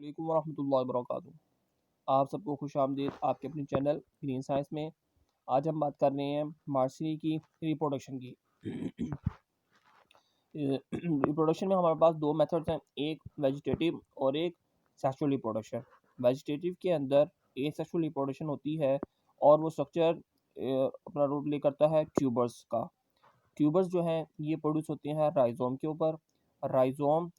अलैकुम वरहमतुल्लाहि वबरकातुहू। आप सबको खुश आमदीद आपके अपने चैनल ग्रीन साइंस में। आज हम बात कर रहे हैं मार्सरी की रिप्रोडक्शन की। रिप्रोडक्शन में हमारे पास दो मेथड्स हैं, एक वेजिटेटिव और एक सेक्सुअल रिप्रोडक्शन। वेजिटेटिव के अंदर एक सेक्सुअल रिप्रोडक्शन होती है और वो स्ट्रक्चर अपना रूप प्ले करता है ट्यूबर्स का। ट्यूबर्स जो हैं ये प्रोड्यूस होते हैं राइजोम के ऊपर। राइजोम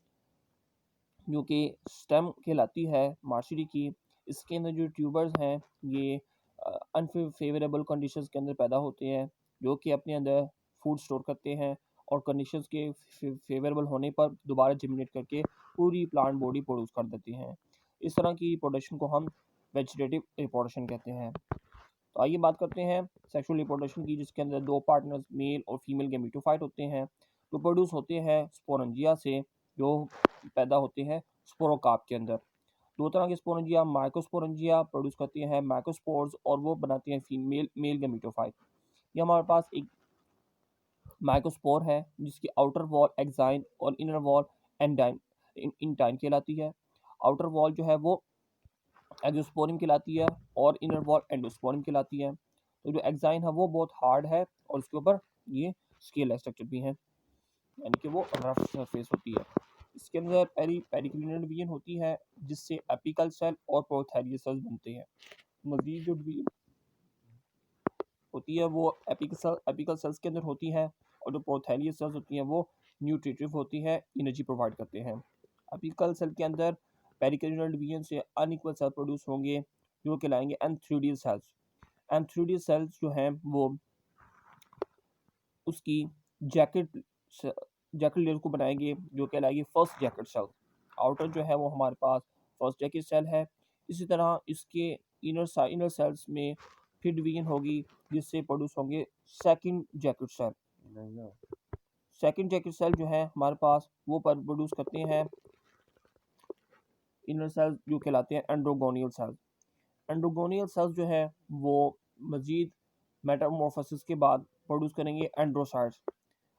जो कि स्टेम कहलाती है मार्सरी की, इसके अंदर जो ट्यूबर्स हैं ये अनफेवरेबल कंडीशंस के अंदर पैदा होते हैं, जो कि अपने अंदर फूड स्टोर करते हैं और कंडीशंस के फेवरेबल होने पर दोबारा जिमिनेट करके पूरी प्लांट बॉडी प्रोड्यूस कर देती हैं। इस तरह की रिप्रोडक्शन को हम वेजिटेटिव रिप्रोडक्शन कहते हैं। तो आइए बात करते हैं सेक्सुअल रिप्रोडक्शन की, जिसके अंदर दो पार्टनर्स मेल और फीमेल गैमेटोफाइट होते हैं, जो प्रोड्यूस होते हैं स्पोरेंजिया से, जो पैदा होते हैं स्पोरोकार्प के अंदर। दो तरह के स्पोरेंजिया, माइक्रोस्पोरेंजिया प्रोड्यूस करते हैं माइक्रोस्पोर्स और वो बनाते हैं फीमेल मेल गैमेटोफाइट। ये हमारे पास एक माइक्रोस्पोर है जिसकी आउटर वॉल एक्साइन और इनर वॉल एंडाइन इंटाइन कहलाती है। आउटर वॉल जो है वो एक्सोस्पोरियम कहलाती है और इनर वॉल एंडोस्पोरियम कहलाती है। तो जो एक्साइन है वो बहुत हार्ड है और उसके ऊपर ये स्केल स्ट्रक्चर भी है, यानी कि वो रफ सरफेस होती है। इसके अंदर पेरिक्लिनल डिवीजन होती है जिससे एपिकल सेल और प्रोथैलियल सेल्स बनते हैं। मजीद जो डिवीजन होती है वो एपिकल सेल्स के अंदर होती है और जो प्रोथैलियल सेल्स होती हैं वो न्यूट्रिटिव होती है, एनर्जी प्रोवाइड करते हैं। एपिकल सेल के अंदर पेरिक्लिनल डिवीजन से अनइक्वल सेल प्रोड्यूस होंगे जो कहलाएंगे एंथ्रोडियल सेल्स। एंथ्रोडियल सेल्स जो हैं वो उसकी जैकेट लेयर को बनाएंगे जो कहलाएगी फर्स्ट जैकेट सेल। आउटर जो है वो हमारे पास फर्स्ट जैकेट सेल है। इसी तरह इसके इनर सेल्स में फिर डिवीजन होगी जिससे प्रोड्यूस होंगे second jacket cell. Second jacket cell जो है हमारे पास वो प्रोड्यूस करते हैं इनर सेल्स जो कहलाते हैं एंड्रोगोनियल सेल्स। एंड्रोगोनियल सेल्स जो है वो मजीद मेटामॉर्फोसिस के बाद प्रोड्यूस करेंगे एंड्रोसाइट्स।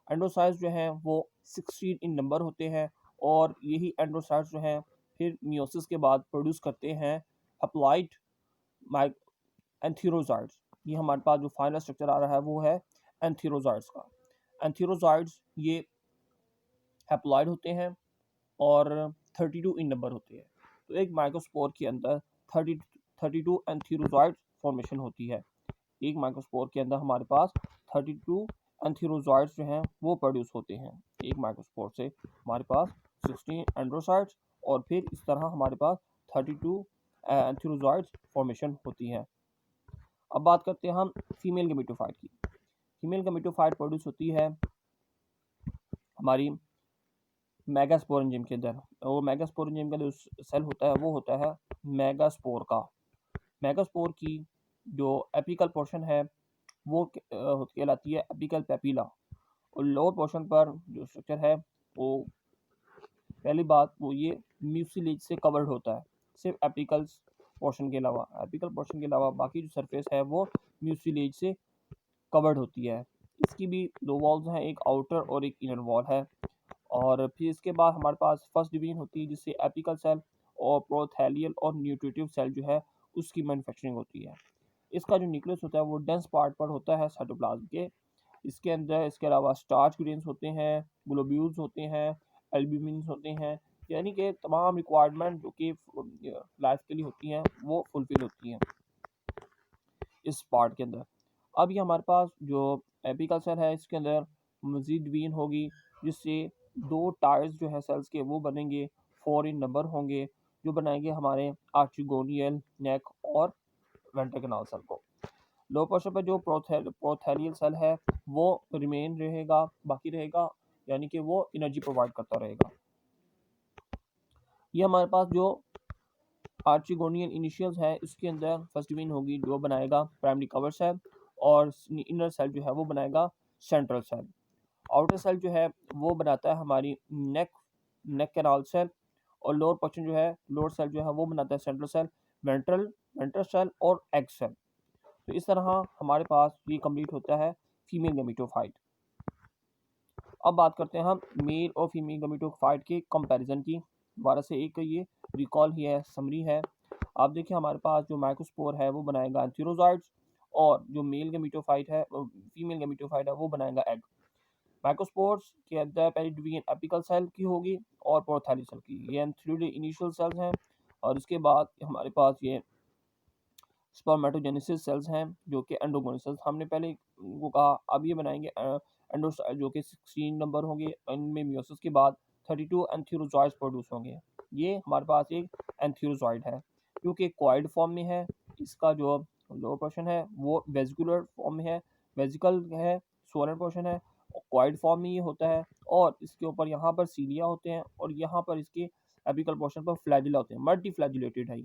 एंड्रोसाइट्स जो हैं वो 16 इन नंबर होते हैं और यही एंड्रोसाइट्स जो हैं फिर मियोसिस के बाद प्रोड्यूस करते हैं हैप्लॉइड एंथीरोजाइट्स। ये हमारे पास जो फाइनल स्ट्रक्चर आ रहा है वो है एंथीरोजाइट्स का। एंथीरोजाइट्स ये हैप्लॉइड होते हैं और 32 इन नंबर होते हैं। तो एक माइक्रोस्पोर के अंदर 32 एंथीरोजाइट फॉर्मेशन होती है। एक माइक्रोस्पोर के अंदर हमारे पास 32 एंथीरोजाइट्स जो हैं वो प्रोड्यूस होते हैं। एक माइक्रोस्पोर से हमारे पास 16 एंड्रोसाइट्स और फिर इस तरह हमारे पास 32 एंथीरोजाइट्स फॉर्मेशन होती है। अब बात करते हैं हम फीमेल गैमेटोफाइट की। फीमेल गैमेटोफाइट प्रोड्यूस होती है हमारी मेगास्पोरेंजियम के अंदर। वो मेगास्पोरेंजियम का जो सेल होता है वो होता है मेगास्पोर का। मेगास्पोर की जो एपिकल पोर्शन है वो कहलाती है एपिकल पेपिला और लोअर पोर्शन पर जो स्ट्रक्चर है वो पहली बात वो ये म्यूसिलेज से कवर्ड होता है, सिर्फ एपिकल पोर्शन के अलावा। एपिकल पोर्शन के अलावा बाकी जो सरफेस है वो म्यूसिलेज से कवर्ड होती है। इसकी भी दो वॉल्स हैं, एक आउटर और एक इनर वॉल है। और फिर इसके बाद हमारे पास फर्स्ट डिवीजन होती है जिससे एपिकल सेल और प्रोथैलियल और न्यूट्रिटिव सेल जो है उसकी मैन्युफैक्चरिंग होती है। इसका जो न्यूक्लियस होता है वो डेंस पार्ट पर होता है साइटोप्लाज्म के। इसके अंदर इसके अलावा स्टार्च ग्रेन्स होते हैं, ग्लोब्यूल्स होते हैं, एल्ब्यूमिन्स होते हैं, यानी कि तमाम रिक्वायरमेंट जो कि लाइफ के लिए होती हैं वो फुलफिल होती हैं इस पार्ट के अंदर। अब ये हमारे पास जो एपिकल सेल है इसके अंदर मजीद डिवीजन होगी जिससे दो टायर्स जो है सेल्स के वो बनेंगे, 4 इन नंबर होंगे, जो बनाएंगे हमारे आर्चिगोनियल नेक और वेंट्रल कैनाल सेल को। लो पोर्शन पर जो प्रोथैलियल सेल है वो रिमेन रहेगा, बाकी रहेगा, यानी कि वो एनर्जी प्रोवाइड करता रहेगा। ये हमारे पास जो आर्चिगोनियल इनिशियल्स है इसके अंदर फर्स्ट डिवीजन होगी जो बनाएगा प्राइमरी कवर सेल और इनर सेल जो है वो बनाएगा सेंट्रल सेल। आउटर सेल जो है वो बनाता है हमारी नेक कैनाल सेल और लोअर पोर्शन जो है लोअर सेल जो है वो बनाता है सेंट्रल सेल, वेंट्रल सेल और एग सेल। तो इस तरह हमारे पास ये कंप्लीट होता है फीमेल गैमेटोफाइट। अब बात करते हैं हम मेल और फीमेल गैमेटोफाइट के कंपैरिजन की, दोबारा से एक ये रिकॉल ही है, समरी है। आप देखिए हमारे पास जो माइक्रोस्पोर है वो बनाएगा एंथीरोजाइट्स, और जो मेल गैमेटोफाइट है फीमेल गैमेटोफाइट है वो बनाएगा एग। माइक्रोस्पोर्स के अंदर पहली डिवीजन एपिकल सेल की होगी और प्रोथैली सेल की, ये एंथीरियड इनिशियल सेल्स हैं। और इसके बाद हमारे पास ये स्पर्मेटोजेनेसिस सेल्स हैं जो कि एंडोगोनस सेल्स हमने पहले वो कहा। अब ये बनाएंगे एंडोसाइट जो कि 16 नंबर होंगे। इनमें मियोसिस के बाद 32 एंथीरोजॉइड्स प्रोड्यूस होंगे। ये हमारे पास एक एंथीरोजॉइड है क्योंकि क्वाइड फॉर्म में है। इसका जो लोअर पोर्शन है वो वेजिकुलर फॉर्म में है, वेजिकल है, सोलर पोर्शन है, क्वाइड फॉर्म में ये होता है। और इसके ऊपर यहाँ पर सीलिया होते हैं और यहाँ पर इसके एपिकल पोर्शन पर फ्लैजिला होते हैं। मल्टी फ्लैजिलेटेड है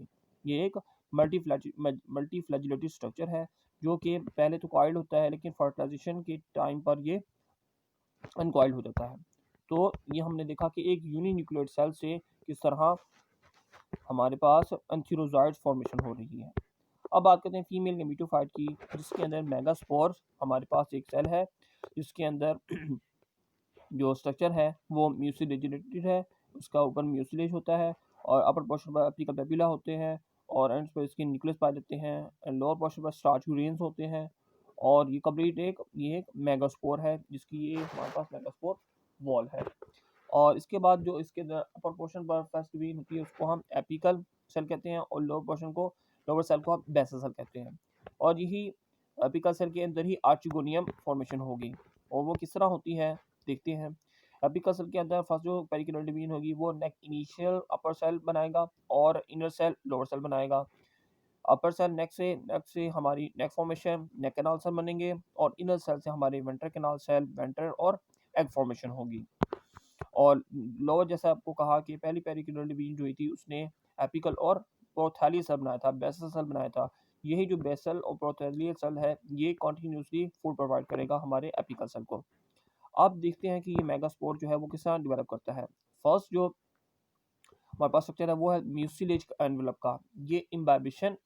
ये एक मल्टी फ्लैजिलेटेड स्ट्रक्चर है जो कि पहले तो कॉइल्ड होता है लेकिन फर्टिलाइजेशन के टाइम पर ये अनकॉइल्ड हो जाता है। तो ये हमने देखा कि एक यूनिन्यूक्लियोइड सेल से किस तरह हमारे पास एंथीरोजॉइड फॉर्मेशन हो रही है। अब बात करते हैं फीमेल गैमेटोफाइट की, जिसके अंदर मेगास्पोर्स हमारे पास एक सेल है जिसके अंदर जो स्ट्रक्चर है वो म्यूसिलेटेड है। उसका ऊपर म्यूसिलेज होता है और अपर पोर्शन पर एपिकल पेपिला होते हैं और एंड्स पर इसके न्यूक्लियस पाए जाते हैं। एंड लोअर पोर्शन पर स्टार्च यूरेन्स होते हैं। और ये कंप्लीट एक मेगास्पोर है जिसकी ये हमारे पास मेगास्पोर वॉल है। और इसके बाद जो इसके अपर पोर्शन पर फर्स्ट डिवीजन होती है उसको हम एपिकल सेल कहते हैं और लोअर सेल को हम बेसल सेल कहते हैं। और यही एपिकल सेल के अंदर ही आर्चिगोनियम फॉर्मेशन होगी। और वो किस तरह होती है देखते हैं। एपिकल सेल के अंदर फर्स्ट जो पेरिकिनल डिवीजन होगी वो नेक इनिशियल अपर सेल बनाएगा और इनर सेल लोअर सेल बनाएगा। अपर सेल नेक से हमारी नेक फॉर्मेशन नेक कैनाल सेल बनेंगे और इनर सेल से हमारे वेंट्रल कैनाल सेल वेंट्रल और एग फॉर्मेशन होगी। और लोअर जैसा आपको कहा कि पहली पेरिकिनल डिवीजन जो हुई थी उसने एपिकल और प्रोथैलियल सेल बनाया था, बेसल सेल बनाया था। यही जो बेसल और प्रोथैलियल सेल है ये कॉन्टिन्यूसली फूड प्रोवाइड करेगा हमारे एपिकल सेल को। अब देखते हैं कि ये मेगास्पोर जो है वो किस तरह डेवलप करता है। फर्स्ट जो हमारे पास स्ट्रक्चर है वो है म्यूसिलेज एनवेलप का। ये इम्बाइबिशन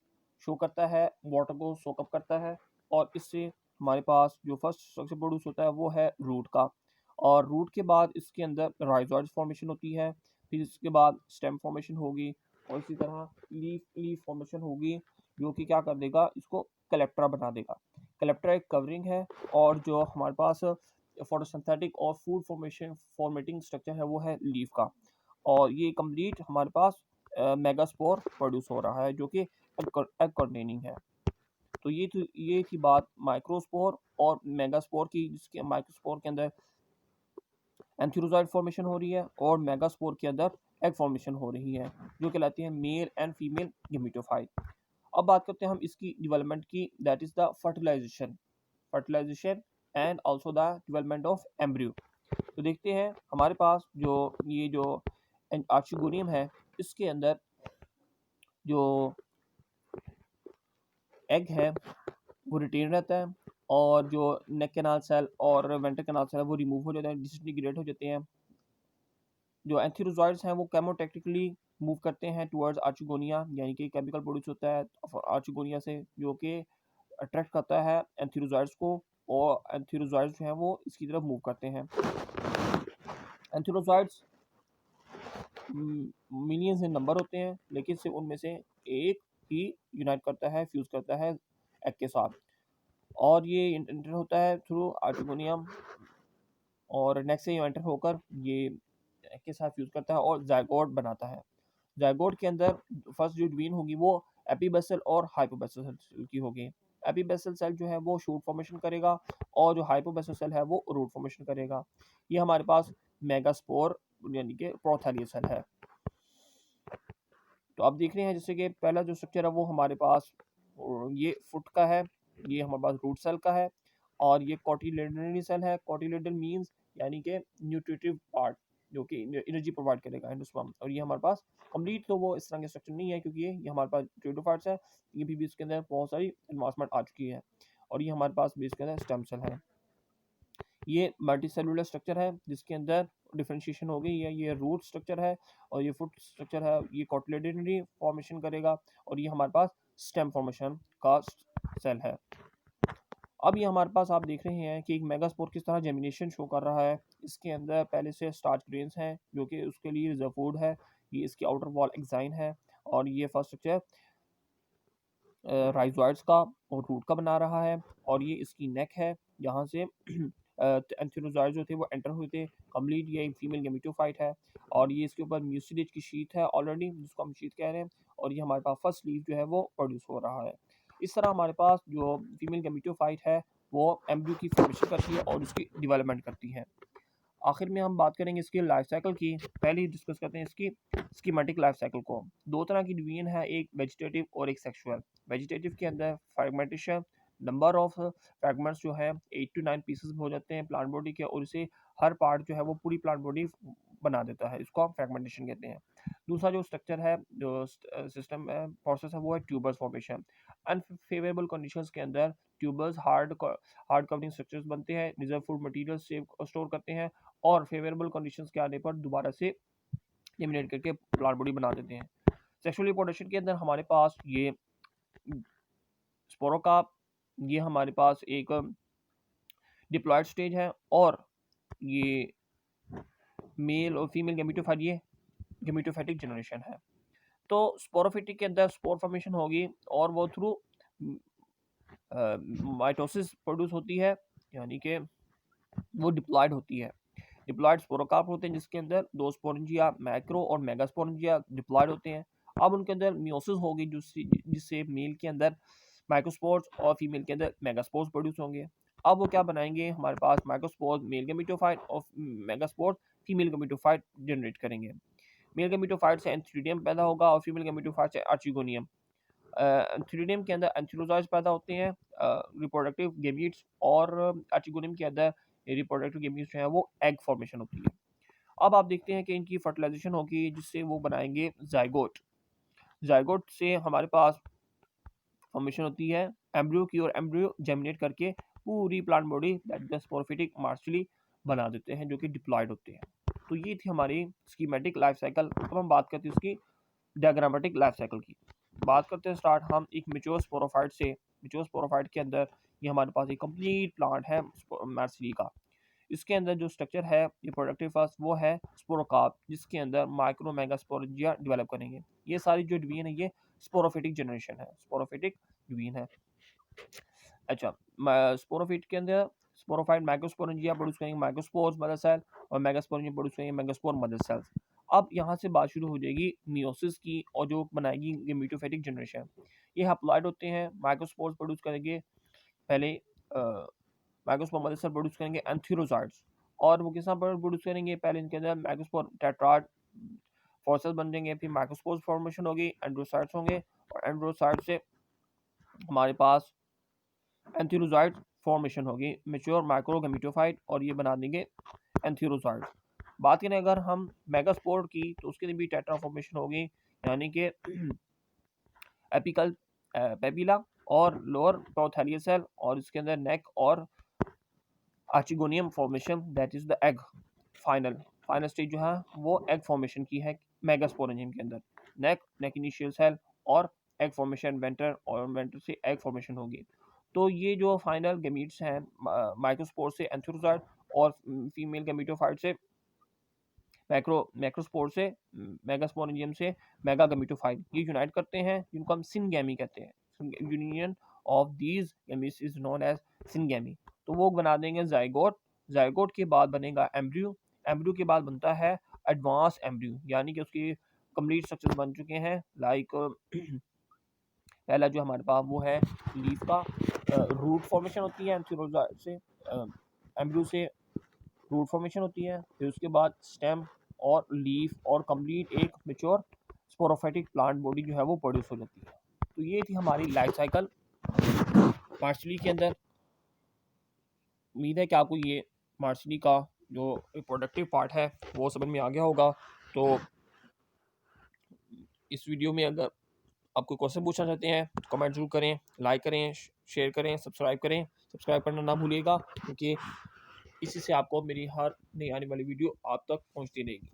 शो करता है, वाटर को सोकअप करता है और इससे हमारे पास जो फर्स्ट स्ट्रक्चर प्रोड्यूस होता है वो है रूट का। और रूट के बाद इसके अंदर राइजोइड फॉर्मेशन होती है, फिर इसके बाद स्टेम फॉर्मेशन होगी और इसी तरह लीफ फॉर्मेशन होगी जो कि क्या कर देगा, इसको कलेप्ट्रा बना देगा। कलेप्ट्रा एक कवरिंग है और जो हमारे पास फोटोसिंथेटिक और फूड फॉर्मेटिंग स्ट्रक्चर है वो है लीफ का। और ये कंप्लीट हमारे पास मेगास्पोर प्रोड्यूस हो रहा है जो कि एग कंटेनिंग है। तो ये थी बात माइक्रोस्पोर और मेगास्पोर की, जिसके माइक्रोस्पोर के अंदर एंथीरोजॉइड फॉर्मेशन हो रही है और मेगास्पोर के अंदर एग फॉर्मेशन हो रही है जो कहलाती है मेल एंड फीमेल गेमेटोफाइट। अब बात करते हैं हम इसकी डेवलपमेंट की, that is the fertilization and also the development of embryo. तो देखते हैं हमारे पास जो आर्चिगोनियम है इसके अंदर जो एग है वो रिटेन रहता है और जो नेक कैनाल सेल और वेंट्रल कैनाल सेल है वो रिमूव हो जाते हैं, डिसइंटीग्रेट हो जाते हैं। जो एंथीरोजॉइड्स हैं वो केमोटेक्टिकली मूव करते हैं टुवर्ड्स आर्चिगोनिया, यानी कि केमिकल प्रोड्यूस होता है आर्चिगोनिया से जो कि अट्रैक्ट करता है एंथीरोजॉइड्स को और एंथीरोजॉइड्स जो हैं वो इसकी तरफ मूव करते हैं। एंथीरोजॉइड्स मिलियंस इन नंबर होते हैं लेकिन सिर्फ उनमें से एक ही यूनाइट करता है, फ्यूज करता है एग के साथ। और ये एंटर होता है थ्रू आर्टिगोनियम और नेक्स्ट से एंटर होकर ये एग के साथ फ्यूज करता है और जायगोट बनाता है। जायगोट के अंदर फर्स्ट जो ड्वीन होगी वो एपीबेसल और हाइपोबेसल सेल की होगी। एपीबेसल सेल जो है वो शूट फॉर्मेशन करेगा और जो हाइपोबेसल सेल है वो रूट फॉर्मेशन करेगा। ये हमारे पास मेगास्पोर यानी कि प्रोथैलियल सेल है। तो आप देख रहे हैं जैसे कि पहला जो स्ट्रक्चर है वो हमारे पास ये फुट का है, ये हमारे पास रूट सेल का है और ये कोटिलेडनरी सेल है। कोटिलेडन मींस यानी कि न्यूट्रिटिव पार्ट जो कि एनर्जी प्रोवाइड करेगा एंडोस्पर्म। और ये हमारे पास कंप्लीट तो वो इस तरह के स्ट्रक्चर नहीं है क्योंकि ये हमारे पास ट्यूडोफाइट्स है, ये भी इसके अंदर बहुत सारी एडवांसमेंट आ चुकी है। और ये हमारे पास भी इसके अंदर स्टेम सेल है। ये मल्टीसेलुलर स्ट्रक्चर है जिसके अंदर डिफरेंशिएशन हो गई है। ये रूट स्ट्रक्चर है और ये फुट स्ट्रक्चर है, ये कोटिलेडनरी फॉर्मेशन करेगा और ये हमारे पास स्टेम फॉर्मेशन का सेल है। अब ये हमारे पास आप देख रहे हैं कि एक मेगास्पोर किस तरह जेमिनेशन शो कर रहा है। इसके अंदर पहले से स्टार्च ग्रेन्स हैं जो कि उसके लिए रिजर्व फूड है। ये इसकी आउटर वॉल एक्साइन है और ये फर्स्ट स्ट्रक्चर राइजोइड्स का और रूट का बना रहा है और ये इसकी नेक है। यहाँ से एंथेरोजॉइड जो थे वो एंटर हुए थे। कंप्लीट ये फीमेल गेमेटोफाइट है और ये इसके ऊपर म्यूसिलेज की शीट है ऑलरेडी, जिसको हम शीट कह रहे हैं, और ये हमारे पास फर्स्ट लीफ जो है वो प्रोड्यूस हो रहा है। इस तरह हमारे पास जो फीमेल गेमेटोफाइट है वो एम्ब्रियो की फॉर्मेशन करती है और उसकी डेवलपमेंट करती है। आखिर में हम बात करेंगे इसकी लाइफ साइकिल की। पहले ही डिस्कस करते हैं इसकी स्कीमेटिक लाइफ साइकिल को। दो तरह की डिवीजन है, एक वेजिटेटिव और एक सेक्सुअल। वेजिटेटिव के अंदर फ्रेगमेंटेशन, नंबर ऑफ फ्रेगमेंट्स जो है 8 to 9 पीसेस हो जाते हैं प्लांट बॉडी के और इसे हर पार्ट जो है वो पूरी प्लांट बॉडी बना देता है, इसको हम फ्रेगमेंटेशन कहते हैं। दूसरा जो स्ट्रक्चर है, जो सिस्टम प्रोसेस है, वो है ट्यूबर्स फॉर्मेशन। अनफेवरेबल कंडीशंस के अंदर ट्यूबर्स हार्ड कवरिंग स्ट्रक्चर्स बनते हैं, reserve food material save store करते हैं और फेवरेबल कंडीशंस के आने पर दोबारा से एलिमिनेट करके प्लांट बॉडी बना देते हैं। सेक्सुअल रिप्रोडक्शन के अंदर हमारे पास ये स्पोरोकार्प, ये हमारे पास एक डिप्लॉयड स्टेज है और ये मेल और फीमेल गेमेटोफाइट, ये गेमेटोफाइटिक जनरेशन है। तो स्पोरोफिटिक के अंदर स्पोर फॉर्मेशन होगी और वो थ्रू माइटोसिस प्रोड्यूस होती है, यानी कि वो डिप्लॉयड होती है। डिप्लॉयड स्पोरोकार्प होते हैं जिसके अंदर दो स्पोरेंजिया मैक्रो और मेगा स्पोरेंजिया डिप्लॉयड होते हैं। अब उनके अंदर मियोसिस होगी जिससे मेल के अंदर माइक्रोस्पोर्स और फीमेल के अंदर मेगास्पोर्स प्रोड्यूस होंगे। अब वो क्या बनाएंगे, हमारे पास माइक्रोस्पोर्स मेल गेमेटोफाइट और मेगास्पोर्स फीमेल गेमेटोफाइट जनरेट करेंगे। मेल गेमेटोफाइट से एंथ्रीडियम पैदा होगा और फीमेल गेमेटोफाइट से आर्चिगोनियम। एंथ्रीडियम के अंदर एंथेरोजॉइड्स पैदा होते हैं, रिप्रोडक्टिव गेमीट्स, और आर्चिगोनियम के अंदर रिप्रोडक्टिव गेमीट्स जो है वो एग फॉर्मेशन होती है। अब आप देखते हैं कि इनकी फर्टिलाइजेशन होगी जिससे वो बनाएंगे जाइगोट। जाइगोट से हमारे पास फॉर्मेशन होती है एम्ब्रियो की और एम्ब्रियो जेमिनेट करके पूरी plant body that is sporophytic मार्शली बना देते हैं जो कि डिप्लॉयड होते हैं। तो ये थी हमारी स्कीमेटिक लाइफ साइकिल। अब हम बात करते हैं उसकी डायग्रामेटिक लाइफ साइकिल की। बात करते हैं स्टार्ट हम एक मैच्योर स्पोरोफाइट से। मैच्योर स्पोरोफाइट के अंदर ये हमारे पास एक कंप्लीट प्लांट है मार्सली का। इसके अंदर जो स्ट्रक्चर है रिप्रोडक्टिव फर्स्ट वो है स्पोरोकार्प, जिसके अंदर माइक्रो मेगास्पोरेंजिया डेवलप करेंगे। ये सारी जो डिवीजन है ये स्पोरोफिटिक जनरेशन है, स्पोरोफिटिक डिवीजन है। अच्छा, स्पोरोफिट के अंदर स्पोरोफाइट माइक्रोस्पोरेंजिया प्रोड्यूस करेंगे माइक्रोस्पोर्स मदर सेल और मेगास्पोरेंजिया प्रोड्यूस करेंगे मेगास्पोर मदर सेल्स। अब यहाँ से बात शुरू हो जाएगी मियोसिस की और जो बनाएगी गेमेटोफाइटिक जनरेशन। ये हैप्लॉइड होते हैं, माइक्रोस्पोर्स प्रोड्यूस करेंगे पहले, माइक्रोस्पोर मदर सेल प्रोड्यूस करेंगे एंथेरोजॉइड्स, और वो किस तरह प्रोड्यूस करेंगे, पहले इनके अंदर माइक्रोस्पोर टेट्राड फोर्सेस बन जाएंगे, फिर माइक्रोस्पोर्स फॉर्मेशन होगी, एंड्रोसाइट्स होंगे और एंड्रोसाइट से हमारे पास एंथेरोजॉइड फॉर्मेशन होगी मैच्योर माइक्रोगेमेटोफाइट और ये बना देंगे एंथेरोजॉइड। बात करें अगर हम मेगास्पोर की तो उसके लिए भी टेट्रा फॉर्मेशन होगी, यानी कि एपिकल पेपिला और लोअर प्रोथैलियल सेल, और इसके अंदर नेक और archegonium formation that is the egg. Final stage जो है वो एग फॉर्मेशन की है मेगास्पोरेंजियम के अंदर। नेक इनिशियल सेल और एग फॉर्मेशन वेंटर, और वेंटर से एग फॉर्मेशन होगी। तो ये जो फाइनल गेमीट्स हैं माइक्रोस्पोर से एंथेरोजॉइड और फीमेल गेमेटोफाइट से मैक्रोस्पोर से मेगास्पोरेंजियम से मेगा गेमेटोफाइट, ये यूनाइट करते हैं जिनको हम सिनगैमी कहते हैं। Union of these gametes is known as syngamy. तो वो बना देंगे जाइगोट। जाइगोट के बाद बनेगा एम्ब्रियो। एम्ब्रियो के बाद बनता है एडवांस एम्ब्रियो, यानी कि उसकी कंप्लीट स्ट्रक्चर बन चुके हैं। लाइक पहला जो हमारे पास वो है लीफ का रूट फॉर्मेशन होती है एंथेरोजॉइड से, एम्ब्रियो से रूट फॉर्मेशन होती है, फिर उसके बाद स्टेम और लीफ और कंप्लीट एक मैच्योर स्पोरोफाइटिक प्लांट बॉडी जो है वो प्रोड्यूस हो जाती है। तो ये थी हमारी लाइफ साइकिल मार्शली के अंदर। उम्मीद है कि आपको ये मार्शली का जो रिप्रोडक्टिव पार्ट है वो समझ में आ गया होगा। तो इस वीडियो में अगर आपको क्वेश्चन पूछना चाहते हैं तो कमेंट जरूर करें, लाइक करें, शेयर करें, सब्सक्राइब करें। सब्सक्राइब करना ना भूलिएगा क्योंकि इसी से आपको मेरी हर नई आने वाली वीडियो आप तक पहुंचती रहेगी।